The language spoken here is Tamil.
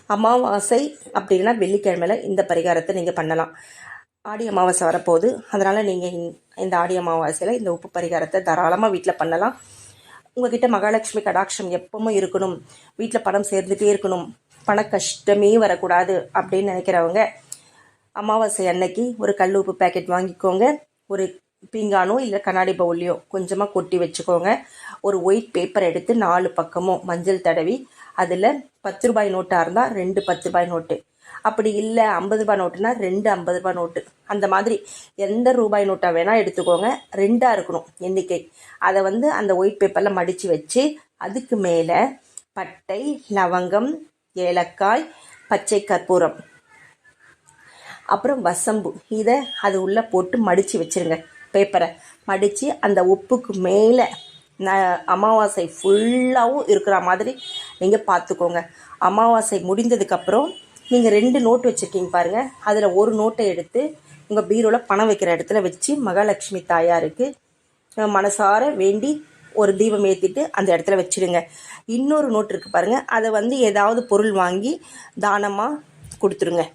அமாவாசை அப்படின்னா வெள்ளிக்கிழமையில் இந்த பரிகாரத்தை நீங்கள் பண்ணலாம். ஆடி அமாவாசை வரப்போகுது, அதனால் நீங்கள் இந்த ஆடி அமாவாசையில் இந்த உப்பு பரிகாரத்தை தாராளமாக வீட்டில் பண்ணலாம். உங்ககிட்ட மகாலட்சுமி கடாட்சம் எப்பவும் இருக்கணும், வீட்டில் பணம் சேர்ந்துகிட்டே இருக்கணும், பண கஷ்டமே வரக்கூடாது அப்படின்னு நினைக்கிறவங்க அமாவாசை அன்னைக்கு ஒரு கல் உப்பு பேக்கெட் வாங்கிக்கோங்க. ஒரு பீங்கானோ இல்லை கண்ணாடி பவுல்லையோ கொஞ்சமாக கொட்டி வச்சுக்கோங்க. ஒரு ஒயிட் பேப்பர் எடுத்து 4 பக்கமும் மஞ்சள் தடவி அதில் 10 ரூபாய் நோட்டாக இருந்தால் 2 10 ரூபாய் நோட்டு, அப்படி இல்லை 50 ரூபாய் நோட்டுனா 2 50 ரூபாய் நோட்டு, அந்த மாதிரி எந்த ரூபாய் நோட்டாக வேணால் எடுத்துக்கோங்க. 2ஆக இருக்கணும் எண்ணிக்கை. அதை அந்த ஒயிட் பேப்பரில் மடித்து வச்சு அதுக்கு மேலே பட்டை, லவங்கம், ஏலக்காய், பச்சை கற்பூரம், அப்புறம் வசம்பு, இதை அது உள்ளே போட்டு மடித்து வச்சுருங்க. பேப்பரை மடித்து அந்த உப்புக்கு மேலே அமாவாசை ஃபுல்லாகவும் இருக்கிற மாதிரி நீங்கள் பார்த்துக்கோங்க. அமாவாசை முடிந்ததுக்கப்புறம் நீங்கள் 2 நோட்டு வச்சுருக்கீங்க பாருங்கள், அதில் ஒரு நோட்டை எடுத்து உங்கள் பீரோவில் பணம் வைக்கிற இடத்துல வச்சு மகாலட்சுமி தாயாருக்கு மனசார வேண்டி ஒரு தீபம் ஏற்றிட்டு அந்த இடத்துல வச்சுடுங்க. இன்னொரு நோட்டு இருக்குது பாருங்கள், அதை ஏதாவது பொருள் வாங்கி தானமாக கொடுத்துருங்க.